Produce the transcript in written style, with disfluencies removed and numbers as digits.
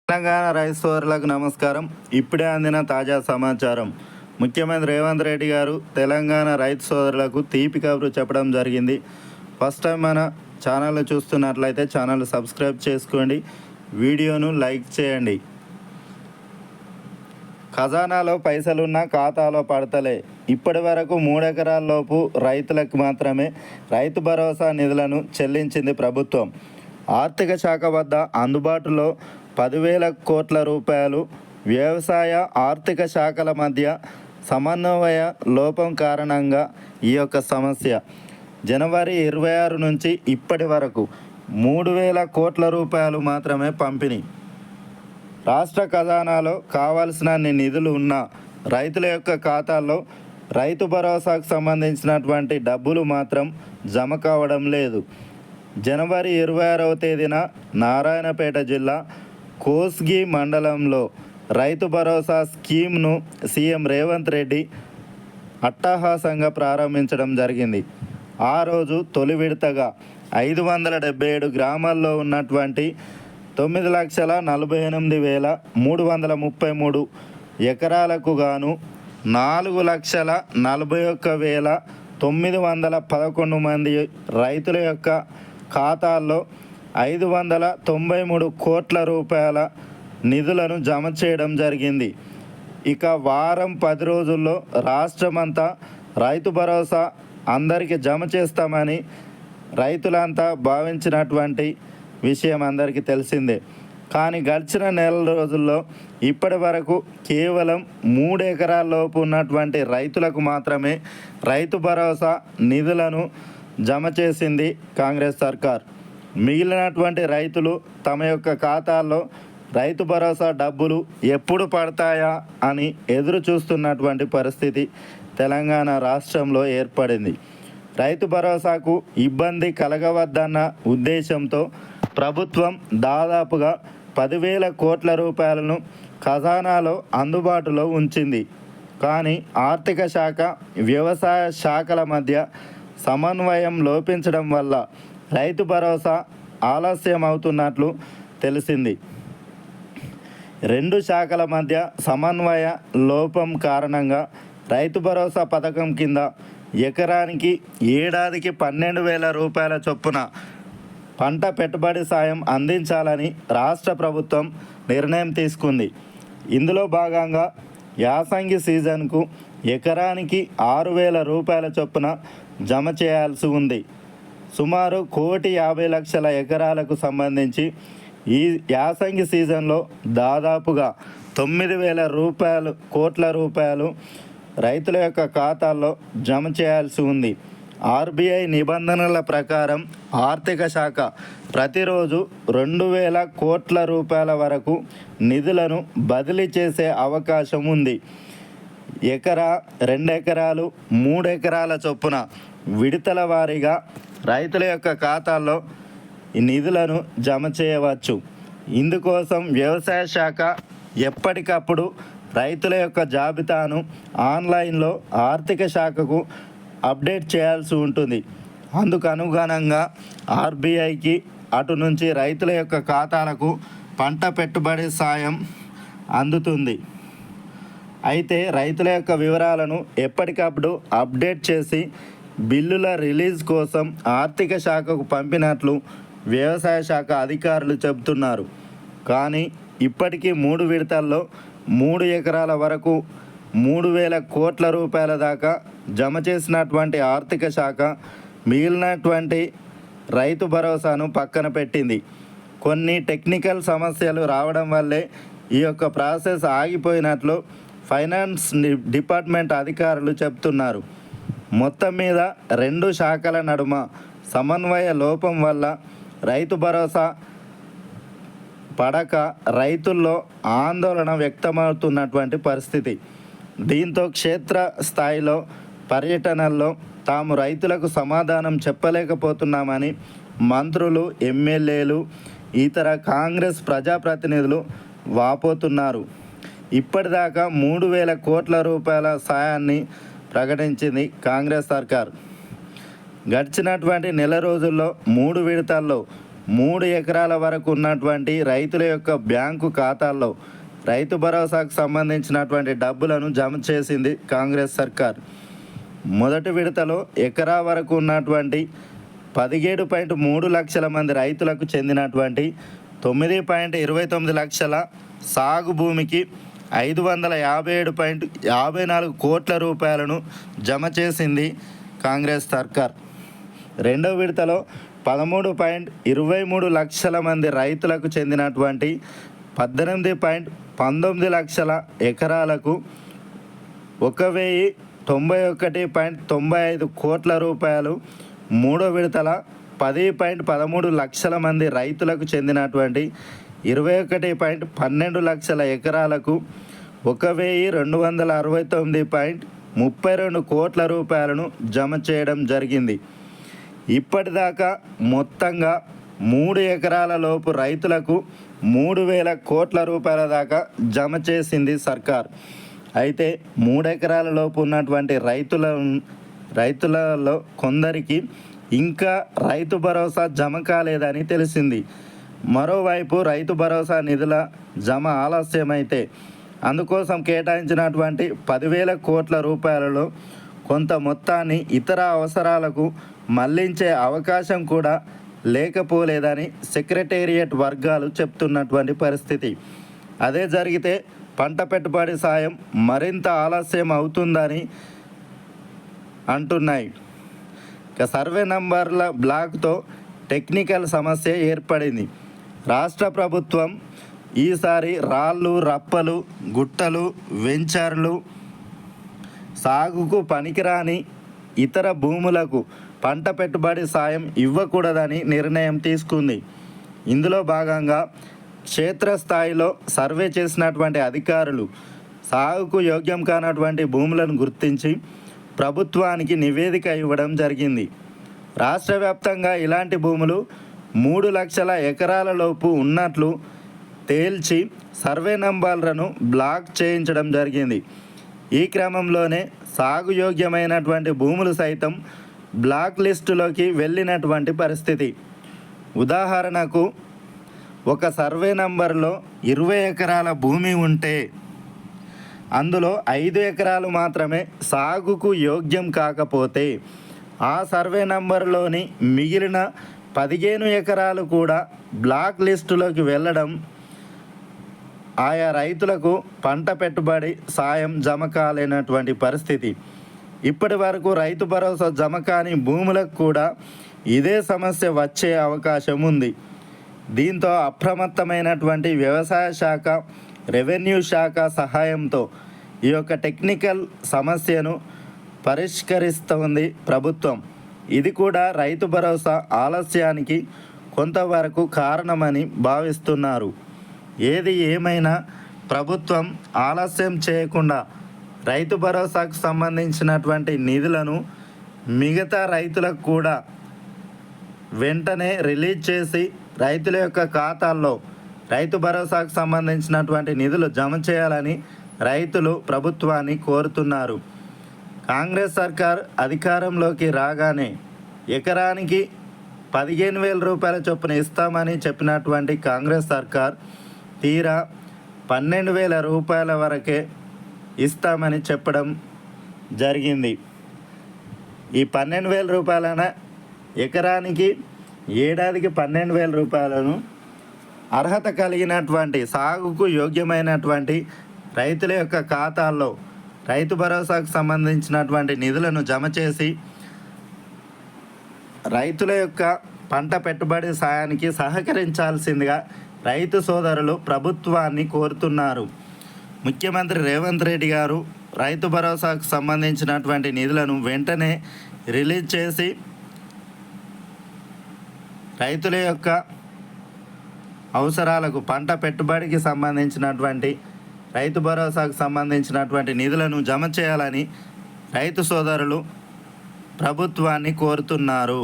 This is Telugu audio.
తెలంగాణ రైతు సోదరులకు నమస్కారం. ఇప్పుడే అందిన తాజా సమాచారం. ముఖ్యమంత్రి రేవంత్ రెడ్డి గారు తెలంగాణ రైతు సోదరులకు తీపి కబురు చెప్పడం జరిగింది. ఫస్ట్ టైం మన ఛానల్ చూస్తున్నట్లయితే ఛానల్ సబ్స్క్రైబ్ చేసుకోండి, వీడియోను లైక్ చేయండి. ఖజానాలో పైసలున్న ఖాతాలో పడతలే. ఇప్పటి వరకు 3 ఎకరాల్లోపు రైతులకు మాత్రమే రైతు భరోసా నిధులను చెల్లించింది ప్రభుత్వం. ఆర్థిక శాఖ వద్ద అందుబాటులో 10,000 కోట్ల రూపాయలు. వ్యవసాయ ఆర్థిక శాఖల మధ్య సమన్వయ లోపం కారణంగా ఈ యొక్క సమస్య. జనవరి 26 నుంచి ఇప్పటి వరకు 3,000 కోట్ల రూపాయలు మాత్రమే పంపిణీ. రాష్ట్ర ఖజానాలో కావాల్సినన్ని నిధులు ఉన్న రైతుల యొక్క ఖాతాల్లో రైతు భరోసాకు సంబంధించినటువంటి డబ్బులు మాత్రం జమ కావడం లేదు. జనవరి 26వ తేదీన నారాయణపేట జిల్లా కోస్గి మండలంలో రైతు భరోసా స్కీమ్ను సీఎం రేవంత్ రెడ్డి అట్టహాసంగా ప్రారంభించడం జరిగింది. ఆ రోజు తొలి విడతగా 577 గ్రామాల్లో ఉన్నటువంటి 9,48,333 ఎకరాలకు గాను 4,41,911 మంది రైతుల యొక్క ఖాతాల్లో 593 కోట్ల రూపాయల నిధులను జమ చేయడం జరిగింది. ఇక వారం 10 రోజుల్లో రాష్ట్రమంతా రైతు భరోసా అందరికీ జమ చేస్తామని రైతులంతా భావించినటువంటి విషయం అందరికీ తెలిసిందే. కానీ గడిచిన నెల రోజుల్లో ఇప్పటి వరకు కేవలం 3 ఎకరాల్లోపు ఉన్నటువంటి రైతులకు మాత్రమే రైతు భరోసా నిధులను జమ చేసింది కాంగ్రెస్ సర్కార్. మిగిలినటువంటి రైతులు తమ యొక్క ఖాతాల్లో రైతు భరోసా డబ్బులు ఎప్పుడు పడతాయా అని ఎదురు చూస్తున్నటువంటి పరిస్థితి తెలంగాణ రాష్ట్రంలో ఏర్పడింది. రైతు భరోసాకు ఇబ్బంది కలగవద్దన్న ఉద్దేశంతో ప్రభుత్వం దాదాపుగా 10,000 కోట్ల రూపాయలను ఖజానాలో అందుబాటులో ఉంచింది. కానీ ఆర్థిక శాఖ, వ్యవసాయ శాఖల మధ్య సమన్వయం లోపించడం వల్ల రైతు భరోసా ఆలస్యం అవుతున్నట్లు తెలిసింది. 2 శాఖల మధ్య సమన్వయ లోపం కారణంగా రైతు భరోసా పథకం కింద ఎకరానికి ఏడాదికి 12,000 రూపాయల చొప్పున పంట పెట్టుబడి సాయం అందించాలని రాష్ట్ర ప్రభుత్వం నిర్ణయం తీసుకుంది. ఇందులో భాగంగా యాసంగి సీజన్కు ఎకరానికి 6,000 రూపాయల చొప్పున జమ చేయాల్సి ఉంది. సుమారు 1,50,00,000 ఎకరాలకు సంబంధించి ఈ యాసంగి సీజన్లో దాదాపుగా 9,000 కోట్ల రూపాయలు రైతుల యొక్క ఖాతాల్లో జమ చేయాల్సి ఉంది. ఆర్బీఐ నిబంధనల ప్రకారం ఆర్థిక శాఖ ప్రతిరోజు 2,000 కోట్ల రూపాయల వరకు నిధులను బదిలీ చేసే అవకాశం ఉంది. ఎకరా, 2 ఎకరాలు, 3 ఎకరాల చొప్పున విడతల వారీగా రైతుల యొక్క ఖాతాల్లో ఈ నిధులను జమ చేయవచ్చు. ఇందుకోసం వ్యవసాయ శాఖ ఎప్పటికప్పుడు రైతుల యొక్క జాబితాను ఆన్లైన్లో ఆర్థిక శాఖకు అప్డేట్ చేయాల్సి ఉంటుంది. అందుకు అనుగుణంగా ఆర్బీఐకి అటు నుంచి రైతుల యొక్క ఖాతాలకు పంట పెట్టుబడి సాయం అందుతుంది. అయితే రైతుల యొక్క వివరాలను ఎప్పటికప్పుడు అప్డేట్ చేసి బిల్లుల రిలీజ్ కోసం ఆర్థిక శాఖకు పంపినట్లు వ్యవసాయ శాఖ అధికారులు చెబుతున్నారు. కానీ ఇప్పటికీ 3 విడతల్లో 3 ఎకరాల వరకు 3,000 కోట్ల రూపాయల దాకా జమ చేసినటువంటి ఆర్థిక శాఖ మిగిలినటువంటి రైతు భరోసాను పక్కన పెట్టింది. కొన్ని టెక్నికల్ సమస్యలు రావడం వల్లే ఈ యొక్క ప్రాసెస్ ఆగిపోయినట్లు ఫైనాన్స్ డిపార్ట్మెంట్ అధికారులు చెబుతున్నారు. మొత్తం మీద 2 శాఖల నడుమ సమన్వయ లోపం వల్ల రైతు భరోసా పడక రైతుల్లో ఆందోళన వ్యక్తమవుతున్నటువంటి పరిస్థితి. దీంతో క్షేత్ర స్థాయిలో పర్యటనల్లో తాము రైతులకు సమాధానం చెప్పలేకపోతున్నామని మంత్రులు, ఎమ్మెల్యేలు, ఇతర కాంగ్రెస్ ప్రజాప్రతినిధులు వాపోతున్నారు. ఇప్పటిదాకా 3,000 కోట్ల రూపాయల సాయాన్ని ప్రకటించింది కాంగ్రెస్ సర్కార్. గడిచినటువంటి నెల రోజుల్లో 3 విడతల్లో 3 ఎకరాల వరకు ఉన్నటువంటి రైతుల యొక్క బ్యాంకు ఖాతాల్లో రైతు భరోసాకు సంబంధించినటువంటి డబ్బులను జమ చేసింది కాంగ్రెస్ సర్కార్. మొదటి విడతలో ఎకరా వరకు ఉన్నటువంటి 17.3 లక్షల మంది రైతులకు చెందినటువంటి 9.29 లక్షల సాగు భూమికి 557.54 కోట్ల రూపాయలను జమ చేసింది కాంగ్రెస్ సర్కార్. రెండవ విడతలో 13.23 లక్షల మంది రైతులకు చెందినటువంటి 18.19 లక్షల ఎకరాలకు 1091.95 కోట్ల రూపాయలు, మూడో విడతల 10.13 లక్షల మంది రైతులకు చెందినటువంటి 21.12 లక్షల ఎకరాలకు 1269.32 కోట్ల రూపాయలను జమ చేయడం జరిగింది. ఇప్పటిదాకా మొత్తంగా 3 ఎకరాల లోపు రైతులకు 3,000 కోట్ల రూపాయల దాకా జమ చేసింది సర్కార్. అయితే 3 ఎకరాల లోపు ఉన్నటువంటి రైతులలో కొందరికి ఇంకా రైతు భరోసా జమ కాలేదని తెలిసింది. మరోవైపు రైతు భరోసా నిధుల జమ ఆలస్యమైతే అందుకోసం కేటాయించినటువంటి 10,000 కోట్ల రూపాయలలో కొంత మొత్తాన్ని ఇతర అవసరాలకు మళ్లించే అవకాశం కూడా లేకపోలేదని సెక్రటేరియట్ వర్గాలు చెప్తున్నటువంటి పరిస్థితి. అదే జరిగితే పంట పెట్టుబడి సాయం మరింత ఆలస్యం అవుతుందని అంటున్నాయి. ఇక సర్వే నంబర్ల బ్లాక్తో టెక్నికల్ సమస్య ఏర్పడింది. రాష్ట్ర ప్రభుత్వం ఈసారి రాళ్ళు, రప్పలు, గుట్టలు, వెంచర్లు, సాగుకు పనికిరాని ఇతర భూములకు పంట పెట్టుబడి సాయం ఇవ్వకూడదని నిర్ణయం తీసుకుంది. ఇందులో భాగంగా క్షేత్రస్థాయిలో సర్వే చేసినటువంటి అధికారులు సాగుకు యోగ్యం కానటువంటి భూములను గుర్తించి ప్రభుత్వానికి నివేదిక ఇవ్వడం జరిగింది. రాష్ట్ర వ్యాప్తంగా ఇలాంటి భూములు 3 లక్షల ఎకరాల లోపు ఉన్నట్లు తేల్చి సర్వే నంబర్లను బ్లాక్ చేయించడం జరిగింది. ఈ క్రమంలోనే సాగు యోగ్యమైనటువంటి భూములు సైతం బ్లాక్ లిస్టులోకి వెళ్ళినటువంటి పరిస్థితి. ఉదాహరణకు ఒక సర్వే నంబర్లో 20 ఎకరాల భూమి ఉంటే అందులో 5 ఎకరాలు మాత్రమే సాగుకు యోగ్యం కాకపోతే ఆ సర్వే నంబర్లోని మిగిలిన 15 ఎకరాలు కూడా బ్లాక్ లిస్టులోకి వెళ్ళడం ఆయా రైతులకు పంట పెట్టుబడి సాయం జమ కాలేనటువంటి పరిస్థితి. ఇప్పటి వరకు రైతు భరోసా జమ కాని భూములకు కూడా ఇదే సమస్య వచ్చే అవకాశం ఉంది. దీంతో అప్రమత్తమైనటువంటి వ్యవసాయ శాఖ, రెవెన్యూ శాఖ సహాయంతో ఈ యొక్క టెక్నికల్ సమస్యను పరిష్కరిస్తోంది ప్రభుత్వం. ఇది కూడా రైతు భరోసా ఆలస్యానికి కొంతవరకు కారణమని భావిస్తున్నారు. ఏది ఏమైనా ప్రభుత్వం ఆలస్యం చేయకుండా రైతు భరోసాకు సంబంధించినటువంటి నిధులను మిగతా రైతులకు కూడా వెంటనే రిలీజ్ చేసి రైతుల యొక్క ఖాతాల్లో రైతు భరోసాకు సంబంధించినటువంటి నిధులు జమ చేయాలని రైతులు ప్రభుత్వాన్ని కోరుతున్నారు. కాంగ్రెస్ సర్కార్ అధికారంలోకి రాగానే ఎకరానికి 15,000 రూపాయల చొప్పున ఇస్తామని చెప్పినటువంటి కాంగ్రెస్ సర్కార్ తీరా 12,000 రూపాయల వరకే ఇస్తామని చెప్పడం జరిగింది. ఈ 12,000 రూపాయలన ఎకరానికి ఏడాదికి 12,000 రూపాయలను అర్హత కలిగినటువంటి సాగుకు యోగ్యమైనటువంటి రైతుల యొక్క ఖాతాల్లో రైతు భరోసాకు సంబంధించినటువంటి నిధులను జమ చేసి రైతుల యొక్క పంట పెట్టుబడి సాయానికి సహకరించాల్సిందిగా రైతు సోదరులు ప్రభుత్వాన్ని కోరుతున్నారు. ముఖ్యమంత్రి రేవంత్ రెడ్డి గారు రైతు భరోసాకు సంబంధించినటువంటి నిధులను వెంటనే రిలీజ్ చేసి రైతుల యొక్క అవసరాలకు పంట పెట్టుబడికి సంబంధించినటువంటి రైతు భరోసాకు సంబంధించినటువంటి నిధులను జమ చేయాలని రైతు సోదరులు ప్రభుత్వాన్ని కోరుతున్నారు.